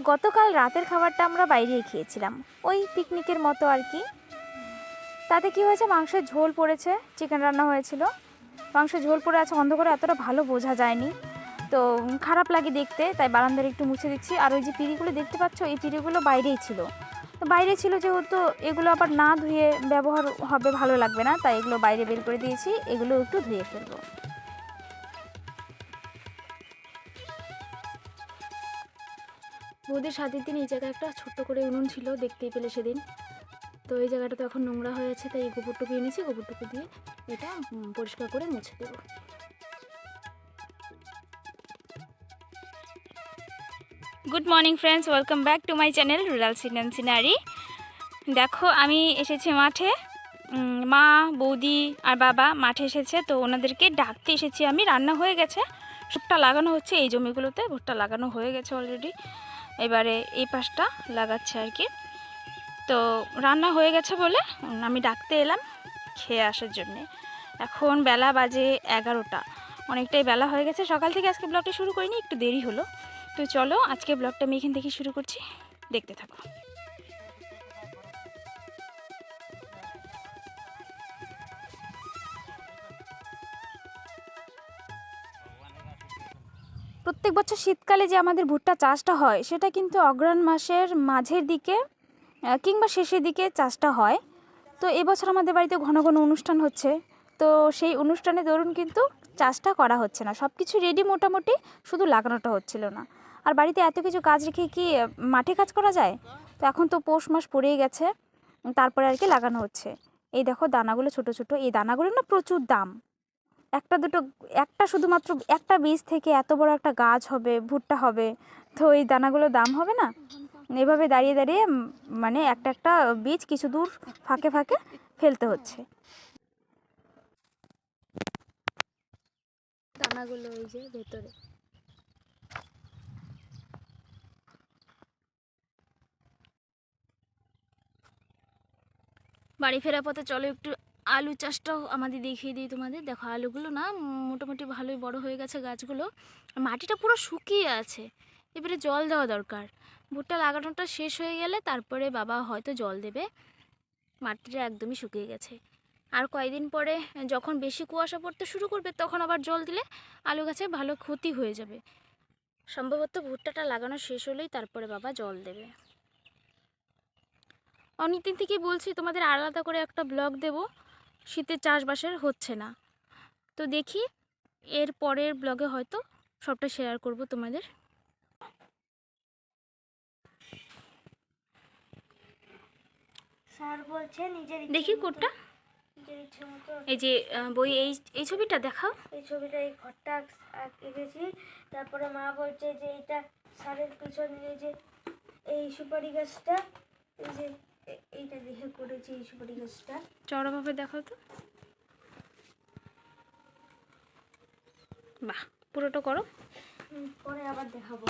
গতকাল রাতের খাবারটা আমরা বাইরেই খেয়েছিলাম, ওই পিকনিকের মতো আর কি। তাতে কি হয়েছে, মাংসের ঝোল পড়েছে, চিকেন রান্না হয়েছিল, মাংসের ঝোল পড়ে আছে অন্ধকারে, এতটা ভালো বোঝা যায়নি, তো খারাপ লাগে দেখতে, তাই বারান্দার একটু মুছে দিচ্ছি। আর ওই যে পিঁড়িগুলো দেখতে পাচ্ছ, এই পিঁড়িগুলো বাইরেই ছিল, তো বাইরে ছিল যেহেতু এগুলো আবার না ধুয়ে ব্যবহার হবে ভালো লাগবে না, তাই এগুলো বাইরে বের করে দিয়েছি, এগুলো একটু ধুয়ে ফেলবো। বৌদির স্বাদের দিন এই জায়গায় একটা ছোট্ট করে উনুন ছিল, দেখতেই পেলে সেদিন। তো এই জায়গাটা তো এখন নোংরা হয়ে আছে, তাই এই গোবরটুকু এনেছি, গোবরটুকু দিয়ে এটা পরিষ্কার করে মুছে দেব। Good morning friends, welcome back to my channel rural scene and scenery. দেখো আমি এসেছি মাঠে, মা বৌদি আর বাবা মাঠে এসেছে, তো ওনাদেরকে ডাকতে এসেছি আমি। রান্না হয়ে গেছে, ভুট্টা লাগানো হচ্ছে এই জমিগুলোতে, ভুট্টা লাগানো হয়ে গেছে অলরেডি, এবারে এই পাশটা লাগাচ্ছে আর কি। তো রান্না হয়ে গেছে বলে আমি ডাকতে এলাম খেয়ে আসার জন্যে। এখন বেলা বাজে 11টা, অনেকটাই বেলা হয়ে গেছে। সকাল থেকে আজকে ব্লগটা শুরু করিনি, একটু দেরি হলো। তো চলো আজকে ব্লগটা আমি এখান থেকে শুরু করছি, দেখতে থাকো। প্রত্যেক বছর শীতকালে যে আমাদের ভুট্টা চাষটা হয়, সেটা কিন্তু অগ্রহায়ণ মাসের মাঝের দিকে কিংবা শেষের দিকে চাষটা হয়। তো এবছর আমাদের বাড়িতে ঘন ঘন অনুষ্ঠান হচ্ছে, তো সেই অনুষ্ঠানে দরুন কিন্তু চাষটা করা হচ্ছে না, সব কিছু রেডি মোটামুটি, শুধু লাগানোটা হচ্ছিল না। আর বাড়িতে এত কিছু কাজ রেখে কি মাঠে কাজ করা যায়? তো এখন তো পৌষ মাস পড়েই গেছে, তারপরে আর কি লাগানো হচ্ছে। এই দেখো দানাগুলো ছোট ছোট, এই দানাগুলো না প্রচুর দাম। একটা দুটো, একটা শুধুমাত্র একটা বীজ থেকে এত বড় একটা গাছ হবে, ভুট্টা হবে, তো এই দানাগুলোর দাম হবে না? এভাবে দাঁড়িয়ে দাঁড়িয়ে মানে একটা একটা বীজ কিছু দূর ফাঁকে ফাঁকে ফেলতে হচ্ছে। দানাগুলো ওই যে ভেতরে। বাড়ি ফেরার পথে চলো একটু আলু চাষটাও আমাদের দেখিয়ে দিই তোমাদের। দেখো আলুগুলো না মোটামুটি ভালোই বড় হয়ে গেছে গাছগুলো, মাটিটা পুরো শুকিয়ে আছে, এবারে জল দেওয়া দরকার। ভুট্টা লাগানোটা শেষ হয়ে গেলে তারপরে বাবা হয়তো জল দেবে, মাটিটা একদমই শুকিয়ে গেছে। আর কয়েকদিন পরে যখন বেশি কুয়াশা পড়তে শুরু করবে, তখন আবার জল দিলে আলু গাছে ভালো ক্ষতি হয়ে যাবে। সম্ভবত ভুট্টাটা লাগানো শেষ হলেই তারপরে বাবা জল দেবে। অনেকদিন থেকেই বলছি তোমাদের আলাদা করে একটা ব্লগ দেব, শীতের চাষবাসের হচ্ছে না, তো দেখি এর পরের ব্লগে হয়তো সবটা শেয়ার করব তোমাদের। স্যার বলছে নিজের দেখি কোডটা, ইচ্ছে মতো এই যে বই, এই ছবিটা দেখাও। এই ছবিটা, এই ঘরটা এঁকেছি। তারপরে মা বলছে যে এইটা স্যারের পিছনে, এই যে এই সুপারি গাছটা, এই যে এইটা দেখে করেছি, এই সুপারি গাছটা চড়াভাবে দেখাও তো, বাহ পুরোটা করো, পরে আবার দেখাবো।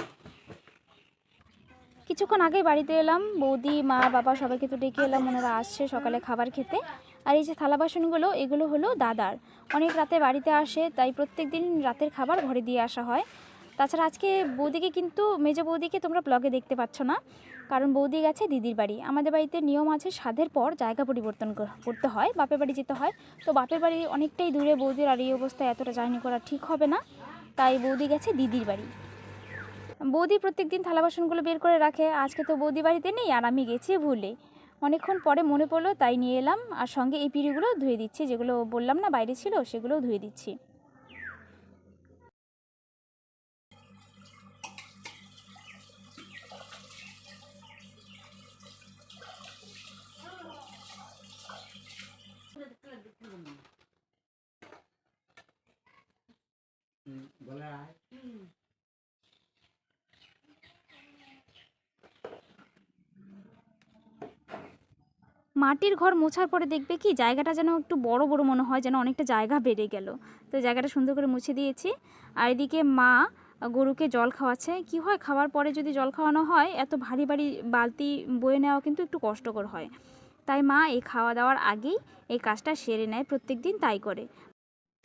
কিছুক্ষণ আগেই বাড়িতে এলাম, বৌদি মা বাবা সবাইকে তো ডেকে এলাম, ওনারা আসছে সকালে খাবার খেতে। আর এই যে থালা বাসনগুলো, এগুলো হলো দাদার, অনেক রাতে বাড়িতে আসে, তাই প্রত্যেক দিন রাতের খাবার ঘরে দিয়ে আসা হয়। তাছাড়া আজকে বৌদিকে কিন্তু, মেজো বৌদিকে তোমরা ব্লগে দেখতে পাচ্ছ না, কারণ বৌদি গেছে দিদির বাড়ি। আমাদের বাড়িতে নিয়ম আছে সাধের পর জায়গা পরিবর্তন করতে হয়, বাপের বাড়ি যেতে হয়। তো বাপের বাড়ি অনেকটাই দূরে বৌদির, আর এই অবস্থায় এতটা জার্নি করা ঠিক হবে না, তাই বৌদি গেছে দিদির বাড়ি। বৌদি প্রত্যেক দিন থালা বাসনগুলো বের করে রাখে, আজকে তো বৌদি বাড়িতে নেই, আর আমি গেছি ভুলে। অনেকক্ষণ পরে মনে পড়লো, তাই নিয়ে এলাম, আর সঙ্গে এই পিঁড়িগুলো ধুয়ে দিচ্ছি, যেগুলো বললাম না বাইরে ছিল, সেগুলোও ধুয়ে দিচ্ছি। মাটির ঘর মোছার পরে দেখবে কি জায়গাটা যেন একটু বড় বড় মনে হয়, যেন অনেকটা জায়গা বেড়ে গেল। তো জায়গাটা সুন্দর করে মুছে দিয়েছি। আর এদিকে মা গরুকে জল খাওয়াচ্ছে। কি হয়, খাওয়ার পরে যদি জল খাওয়ানো হয়, এত ভারী ভারী বালতি বয়ে নেওয়া কিন্তু একটু কষ্টকর হয়, তাই মা এই খাওয়া দাওয়ার আগেই এই কাজটা সেরে নেয়, প্রত্যেক দিন তাই করে।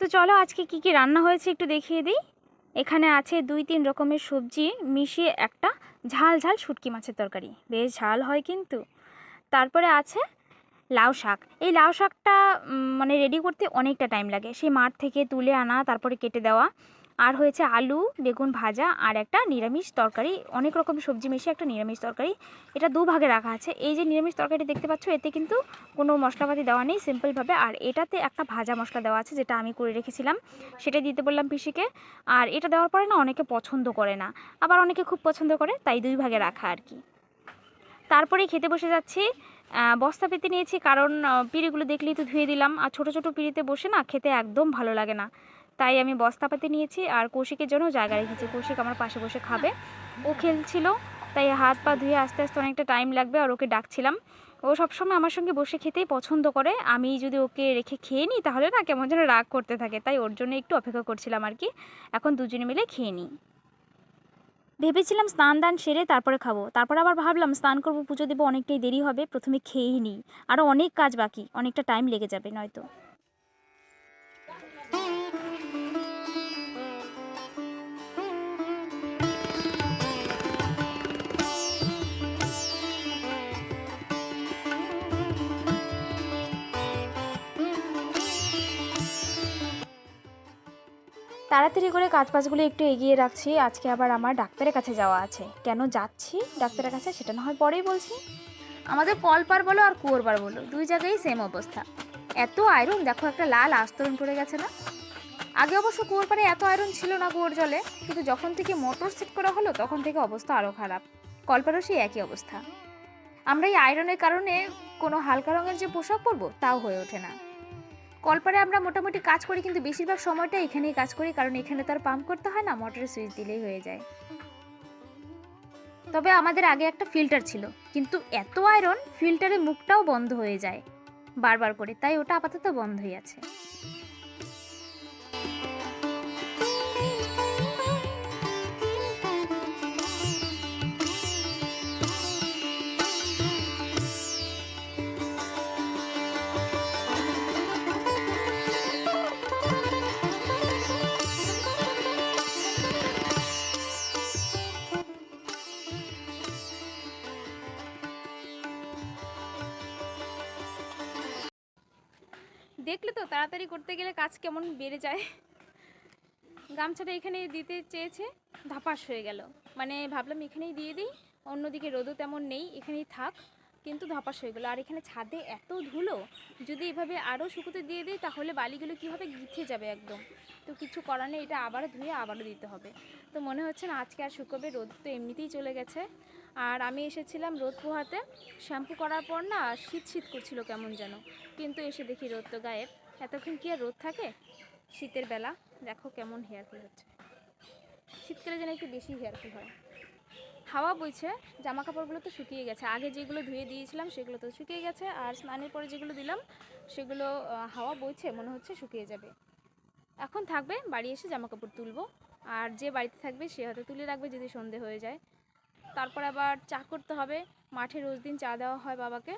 তো চলো আজকে কি কি রান্না হয়েছে একটু দেখিয়ে দিই। এখানে আছে 2-3 রকমের সবজি মিশিয়ে একটা ঝাল ঝাল শুটকি মাছের তরকারি, বেশ ঝাল হয় কিন্তু। তারপরে আছে লাউ শাক। এই লাউ শাকটা মানে রেডি করতে অনেকটা টাইম লাগে, সেই মাঠ থেকে তুলে আনা, তারপরে কেটে দেওয়া। আর হয়েছে আলু বেগুন ভাজা আর একটা নিরামিষ তরকারি, অনেক রকম সবজি মিশিয়ে একটা নিরামিষ তরকারি। এটা দুভাগে রাখা আছে। এই যে নিরামিষ তরকারিটা দেখতে পাচ্ছ, এতে কিন্তু কোনো মশলাপাতি দেওয়া নেই, সিম্পলভাবে। আর এটাতে একটা ভাজা মশলা দেওয়া আছে, যেটা আমি করে রেখেছিলাম, সেটা দিতে বললাম পিসিকে। আর এটা দেওয়ার পরে না অনেকে পছন্দ করে না, আবার অনেকে খুব পছন্দ করে, তাই 2 ভাগে রাখা আর কি। তারপরেই খেতে বসে যাচ্ছি। বস্তা পেতে নিয়েছি, কারণ পিঁড়িগুলো দেখলেই তো ধুয়ে দিলাম, আর ছোটো ছোটো পিঁড়িতে বসে না খেতে একদম ভালো লাগে না, তাই আমি বস্তা পেতে নিয়েছি। আর কৌশিকের জন্য জায়গা রেখেছি, কৌশিক আমার পাশে বসে খাবে, ও খেলছিল, তাই হাত পা ধুয়ে আস্তে আস্তে অনেকটা টাইম লাগবে, আর ওকে ডাকছিলাম। ও সবসময় আমার সঙ্গে বসে খেতেই পছন্দ করে, আমি যদি ওকে রেখে খেয়ে নিই তাহলে না কেমন যেন রাগ করতে থাকে, তাই ওর জন্য একটু অপেক্ষা করছিলাম আর কি। এখন দুজনে মিলে খেয়ে নিই। ভেবেছিলাম স্নান দান সেরে তারপরে খাবো, তারপর আবার ভাবলাম স্নান করবো, পুজো দেবো, অনেকটাই দেরি হবে, প্রথমে খেয়েই নিই, আরও অনেক কাজ বাকি, অনেকটা টাইম লেগে যাবে নয়তো। তাড়াতাড়ি করে কাজবাজগুলো একটু এগিয়ে রাখছি, আজকে আবার আমার ডাক্তারের কাছে যাওয়া আছে। কেন যাচ্ছি ডাক্তারের কাছে সেটা না হয় পরেই বলছি। আমাদের কলপার বলো আর কুয়োরপার বলো, 2 জায়গায় সেম অবস্থা। এত আয়রন, দেখো একটা লাল আস্তরণ পড়ে গেছে না। আগে অবশ্য কুয়োর পাড়ে এত আয়রন ছিল না কুয়োর জলে, কিন্তু যখন থেকে মোটর সেট করা হলো তখন থেকে অবস্থা আরও খারাপ। কলপারও সেই একই অবস্থা। আমরা এই আয়রনের কারণে কোনো হালকা রঙের যে পোশাক পরবো তাও হয়ে ওঠে না। কলপারে আমরা মোটামুটি কাজ করি, কিন্তু বেশিরভাগ সময়টা এখানেই কাজ করি, কারণ এখানে তো আর পাম্প করতে হয় না, মোটরের সুইচ দিলেই হয়ে যায়। তবে আমাদের আগে একটা ফিল্টার ছিল, কিন্তু এত আয়রন ফিল্টারের মুখটাও বন্ধ হয়ে যায় বারবার করে, তাই ওটা আপাতত বন্ধই আছে। দেখলে তো তাড়াতাড়ি করতে গেলে কাজ কেমন বেড়ে যায়। গামছাটা এখানে দিতে চেয়েছে, ধাপাস হয়ে গেল, মানে ভাবলাম এখানেই দিয়ে দিই, অন্যদিকে রোদও তেমন নেই, এখানেই থাক, কিন্তু ধাপাস হয়ে গেলো। আর এখানে ছাদে এত ধুলো, যদি এভাবে আরও শুকোতে দিয়ে দিই তাহলে বালিগুলো কী হবে, গিথে যাবে একদম। তো কিছু করার নেই, এটা আবারও ধুয়ে আবারও দিতে হবে। তো মনে হচ্ছে না আজকে আর শুকোবে, রোদ তো এমনিতেই চলে গেছে। আর আমি এসেছিলাম রোদ পোহাতে, শ্যাম্পু করার পর না শীত শীত করছিল কেমন যেন, কিন্তু এসে দেখি রোদ তো গায়েব। এতক্ষণ কি আর রোদ থাকে শীতের বেলা? দেখো কেমন হেয়ারফল হচ্ছে, শীতকালে যেন একটু বেশি হেয়ারফল হয়। হাওয়া বইছে, জামা কাপড়গুলো তো শুকিয়ে গেছে, আগে যেগুলো ধুয়ে দিয়েছিলাম সেগুলো তো শুকিয়ে গেছে, আর স্নানের পরে যেগুলো দিলাম সেগুলো হাওয়া বইছে, মনে হচ্ছে শুকিয়ে যাবে। এখন থাকবে, বাড়ি এসে জামা কাপড় তুলবো, আর যে বাড়িতে থাকবে সে হয়তো তুলে রাখবে যদি সন্ধে হয়ে যায়। তারপর আবার চা করতে হবে, মাঠে রোজ দিন চা দেওয়া হয় বাবাকে,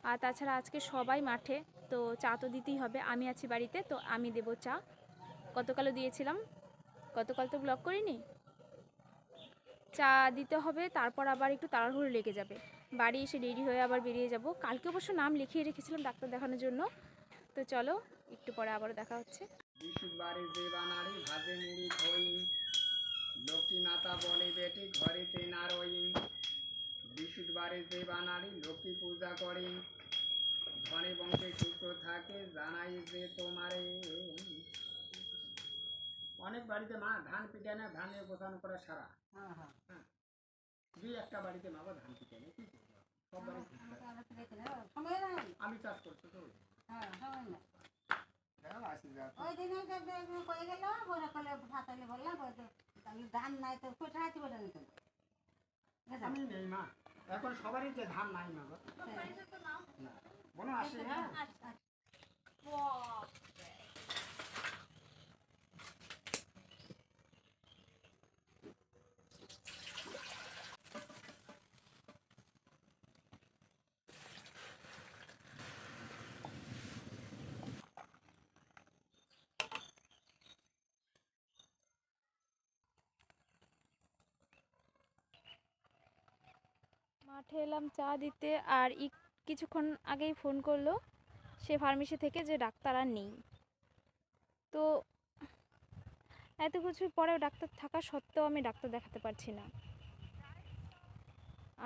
আর তাছাড়া আজকে সবাই মাঠে, তো চা তো দিতেই হবে, আমি আছি বাড়িতে তো আমি দেবো চা। গতকালও দিয়েছিলাম, গতকাল তো ব্লগ করিনি। চা দিতে হবে, তারপর আবার একটু তাড়াহুড়ো লেগে যাবে, বাড়ি এসে রেডি হয়ে আবার বেরিয়ে যাব। কালকে অবশ্য নাম লিখিয়ে রেখেছিলাম ডাক্তার দেখানোর জন্য। তো চলো একটু পরে আবারও দেখা হচ্ছে। বাড়ি দেবানারি ভাজে মুড়ি খইন, লক্ষ্মী মাতা বলে বেটি ঘরেতে নারইন। বিশুদ্ধ বাড়ি দেবানারি লক্ষ্মী পূজা করেন, ধনে বংশে সুখ থাকে জানাই যে তোমারে। অনেক বাড়িতে মা ধান পিটে না, ধানের গোছানো করা সারা। হ্যাঁ, দুই একটা বাড়িতে মা বা ধান পিটে না, কি করবো, সব বাড়িতে আমি চাষ করছি তো। ওই দিন কয়ে গেল বলে কলে ভাতালে বললাম ধান নাই তো কোথায় আছে বলে আমি নেই মা, এখন সবারই যে ধান নাই মা গো। না মনে আসে। হ্যাঁ মাঠে এলাম চা দিতে, আর কিছুক্ষণ আগেই ফোন করলো সে ফার্মেসি থেকে যে ডাক্তার আর নেই। তো এত কিছুর পরেও ডাক্তার থাকা সত্ত্বেও আমি ডাক্তার দেখাতে পারছি না।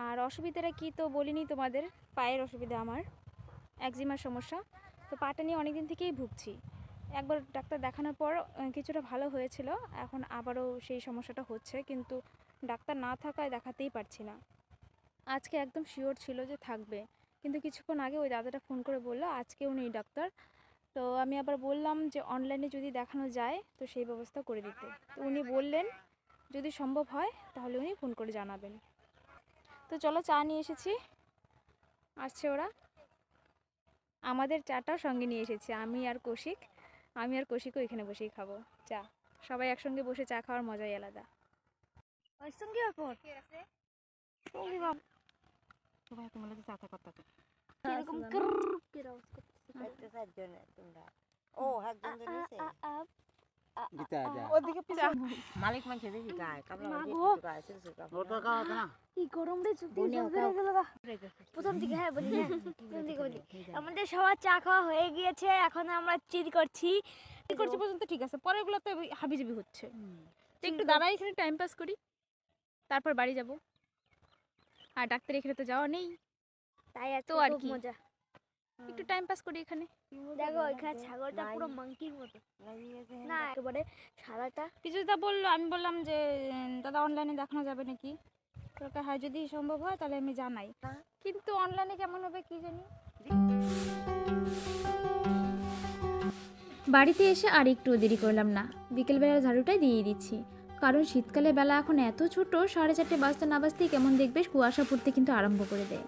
আর অসুবিধাটা কি তো বলিনি তোমাদের, পায়ের অসুবিধা, আমার একজিমার সমস্যা। তো পাটা নিয়ে অনেক দিন থেকেই ভুগছি। একবার ডাক্তার দেখানোর পর কিছুটা ভালো হয়েছিল, এখন আবারও সেই সমস্যাটা হচ্ছে, কিন্তু ডাক্তার না থাকায় দেখাতেই পারছি না। আজকে একদম শিওর ছিল যে থাকবে, কিন্তু কিছুক্ষণ আগে ওই দাদাটা ফোন করে বললো আজকেও নেই ডাক্তার। তো আমি আবার বললাম যে অনলাইনে যদি দেখানো যায় তো সেই ব্যবস্থা করে দিতে। তো উনি বললেন যদি সম্ভব হয় তাহলে উনি ফোন করে জানাবেন। তো চলো চা নিয়ে এসেছি, আসছে ওরা। আমাদের চাটাও সঙ্গে নিয়ে এসেছি, আমি আর কৌশিকও এখানে বসেই খাবো চা। সবাই একসঙ্গে বসে চা খাওয়ার মজাই আলাদা। ওর সঙ্গে ওপর তোমার তোমার চা তা করতে এরকম করে আওয়াজ করতেছে। ও একজন দিছে গীতা যা ওদিকে মালিক মানছে দেখি গায় কাবলা মা দিয়ে গো। গায় শুরু ওর তো খাওয়া না এই গরম রে চুক্তি গেল গা। প্রথম দিকে হ্যাঁ বলি, হ্যাঁ প্রথম দিকে বলি আমাদের সবার চা খাওয়া হয়ে গিয়েছে, এখন আমরা চিল করছি। করছি পর্যন্ত ঠিক আছে, পরেরগুলো তো হাবিজাবি হচ্ছে। তো একটু দাঁড়াই এখানে টাইম পাস করি, তারপর বাড়ি যাব। আর ডাক্তার এখানে তো যাওয়া নেই, তাই এত তো আর খুব কি? মজা। একটু টাইম পাস করি এখানে। দেখো এখানে ছাগলটা পুরো মাংকির মতো না, একেবারে সাদাটা। কিছুটা বললো, আমি বললাম যে দাদা অনলাইনে দেখানো যাবে নাকি। তো হ্যাঁ যদি সম্ভব হয় তাহলে আমি জানাই, কিন্তু অনলাইনে কেমন হবে কি জানি। বাড়িতে এসে আর একটু দেরি করলাম না, বিকেলবেলা ঝাড়ুটাই দিয়ে দিচ্ছি। কারণ শীতকালে বেলা এখন এত ছোট, 4:30 বাজতে না বাজতেই কেমন দেখবে কুয়াশা পড়তে কিন্তু আরম্ভ করে দেয়।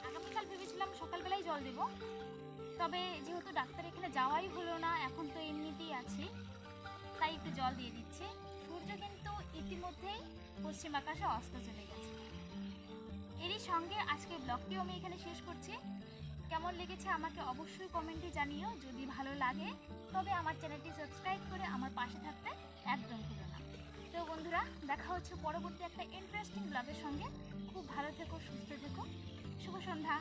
আগামীকাল ভেবেছিলাম সকালবেলায় জল দেব, তবে যেহেতু ডাক্তার এখানে যাওয়াই হলো না, এখন তো এমনিতেই আছি, তাই একটু জল দিয়ে দিচ্ছি। সূর্য কিন্তু ইতিমধ্যেই পশ্চিম আকাশে অস্ত চলে গেছে। এরই সঙ্গে আজকে ব্লগটিও আমি এখানে শেষ করছি। কেমন লেগেছে আমাকে অবশ্যই কমেন্টে জানিও। যদি ভালো লাগে তবে আমার চ্যানেলটি সাবস্ক্রাইব করে আমার পাশে থাকতে একদম ভুলো না। তো বন্ধুরা, দেখা হচ্ছে পরবর্তী একটা ইন্টারেস্টিং ব্লগের সঙ্গে। খুব ভালো থেকো, সুস্থ থেকো, শুভ সন্ধ্যা।